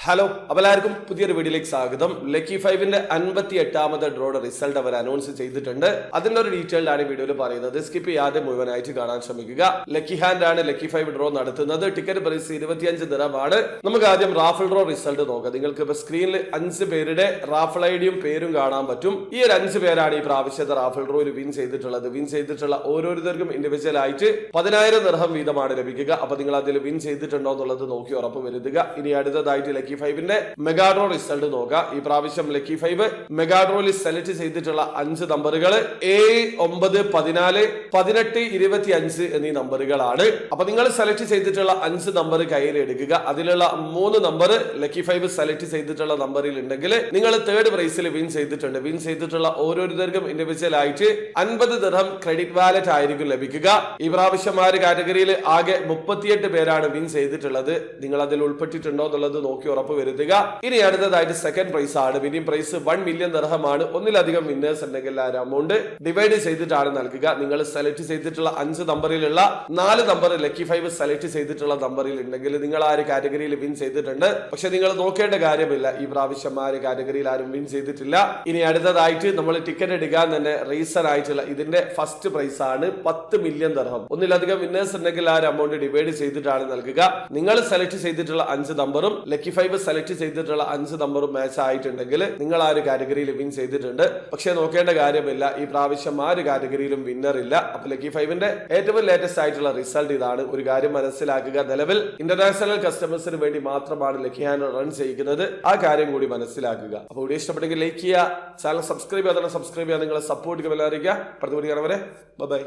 Hello അപ്പോൾ എല്ലാവർക്കും പുതിയൊരു വീഡിയോയിലേക്ക് സ്വാഗതം. ലക്കി 5ന്റെ 58ാമത്തെ ഡ്രോയുടെ റിസൾട്ട് അവർ അനൗൺസ് ചെയ്തിട്ടുണ്ട്. അതിന്റെ ഒരു ഡീറ്റെയിൽഡ് ആണ് വീഡിയോയിൽ പറയുന്നത്. സ്കിപ്പ് ചെയ്യാതെ മുഴുവനായിട്ട് കാണാൻ ശ്രമിക്കുക. ലക്കി ഹാൻഡ് ആണ് ലക്കി 5 ഡ്രോ നടത്തുന്നത്. ടിക്കറ്റ് പ്രൈസ് 25 ദിർഹമാണ്. നമുക്ക് ആദ്യം റാഫിൾ ഡ്രോ റിസൾട്ട് നോക്കാം. നിങ്ങൾക്ക് ഇപ്പോൾ സ്ക്രീനിൽ 5 പേരുടെ റാഫിൾ ഐഡിയും പേരും കാണാൻ പറ്റും. ഈ ഒരു 5 പേരാണ് ഈ പ്രാവശ്യത്തെ റാഫിൾ ഡ്രോയിൽ വിൻ ചെയ്തിട്ടുള്ള ഓരോരുത്തർക്കും ഇൻഡിവിജ്വൽ ആയിട്ട് 10,000 ദിർഹം വീതമാണ് ലഭിക്കുക. അപ്പൊ നിങ്ങൾ അതിൽ വിൻ ചെയ്തിട്ടുണ്ടോ എന്നുള്ളത് നോക്കി ഉറപ്പ് വരുത്തുക. ഇനി അടുത്തതായിട്ട് ലക്കി 5ന്റെ മെഗാഡ്രോ റിസൾട്ട് നോക്കാം. ഈ പ്രാവശ്യം ലക്കി 5 മെഗാഡ്രോയിൽ സെലക്ട് ചെയ്തിട്ടുള്ള 5 നമ്പറുകൾ 7, 9, 14, 18, 25 എന്നീ നമ്പറുകളാണ്. അപ്പൊ നിങ്ങൾ സെലക്ട് ചെയ്തിട്ടുള്ള 5 നമ്പർ കയ്യിൽ എടുക്കുക. അതിലുള്ള 3 നമ്പർ ലക്കി 5 സെലക്ട് ചെയ്തിട്ടുള്ള നമ്പറിൽ ഉണ്ടെങ്കിൽ നിങ്ങൾ തേർഡ് പ്രൈസിൽ വിൻ ചെയ്തിട്ടുള്ള ഓരോരുത്തർക്കും ഇൻഡിവിജ്വൽ ആയിട്ട് 50 ദിർഹം ക്രെഡിറ്റ് വാലറ്റ് ആയിരിക്കും ലഭിക്കുക. ഈ പ്രാവശ്യം ആ ഒരു കാറ്റഗറിയിൽ ആകെ 38 പേരാണ് വിൻ ചെയ്തിട്ടുള്ളത്. നിങ്ങൾ അതിൽ ഉൾപ്പെട്ടിട്ടുണ്ടോ എന്നുള്ളത് നോക്കി ഉറപ്പ് വരുത്തുക. ഇനി അടുത്തതായിട്ട് സെക്കൻഡ് പ്രൈസ് ആണ്. വിന്നിംഗ് പ്രൈസ് 1 മില്യൺ ദിർഹമാണ്. ഒന്നിലധികം വിന്നേഴ്സ് ഉണ്ടെങ്കിൽ ആ ഒരു എമൗണ്ട് ഡിവൈഡ് ചെയ്തിട്ടാണ് നൽകുക. നിങ്ങൾ സെലക്ട് ചെയ്തിട്ടുള്ള 5 നമ്പറിലുള്ള 4 നമ്പർ ലക്കി 5 സെലക്ട് ചെയ്തിട്ടുള്ള നമ്പറിൽ ഉണ്ടെങ്കിൽ നിങ്ങൾ ആ ഒരു കാറ്റഗറിയിൽ വിൻ ചെയ്തിട്ടുണ്ട്. പക്ഷെ നിങ്ങൾ നോക്കേണ്ട കാര്യമില്ല, ഈ പ്രാവശ്യം ആ ഒരു കാറ്റഗറിയിൽ ആരും വിൻ ചെയ്തിട്ടില്ല. ഇനി അടുത്തതായിട്ട് നമ്മൾ ടിക്കറ്റ് എടുക്കാൻ തന്നെ റീസൺ ആയിട്ടുള്ള ഇതിന്റെ ഫസ്റ്റ് പ്രൈസ് ആണ് 10 മില്യൺ ദിർഹം. ഒന്നിലധികം വിന്നേഴ്സ് ഉണ്ടെങ്കിൽ ആ ഒരു എമൗണ്ട് ഡിവൈഡ് ചെയ്തിട്ടാണ് നൽകുക. നിങ്ങൾ സെലക്ട് ചെയ്തിട്ടുള്ള 5 നമ്പറും ലക്കി 5 സെലക്ട് ചെയ്തിട്ടുള്ള 5 നമ്പറും മാച്ച് ആയിട്ടുണ്ടെങ്കിൽ നിങ്ങൾ ആ ഒരു കാറ്റഗറിയിൽ വിൻ ചെയ്തിട്ടുണ്ട്. പക്ഷെ നോക്കേണ്ട കാര്യമില്ല, ഈ പ്രാവശ്യം ആ ഒരു കാറ്റഗറിയിലും വിന്നർ ഇല്ല. അപ്പൊ ലക്കി 5ന്റെ ഏറ്റവും ലേറ്റസ്റ്റ് ആയിട്ടുള്ള റിസൾട്ട് ഇതാണ്. ഒരു കാര്യം മനസ്സിലാക്കുക, നിലവിൽ ഇന്റർനാഷണൽ കസ്റ്റമേഴ്സിന് വേണ്ടി മാത്രമാണ് ലക്കി ഹാൻഡ് റൺ ചെയ്യിക്കുന്നത്. ആ കാര്യം കൂടി മനസ്സിലാക്കുക. അപ്പോൾ വീഡിയോ ഇഷ്ടപ്പെട്ടെങ്കിൽ ലൈക്ക് ചെയ്യുക, ചാനൽ സബ്സ്ക്രൈബ് ചെയ്യാതെ നിങ്ങളെ സപ്പോർട്ട് ചെയ്യാൻ അറിയിക്കുക. അടുത്ത വീഡിയോ കാണുന്നവരെ ബൈ.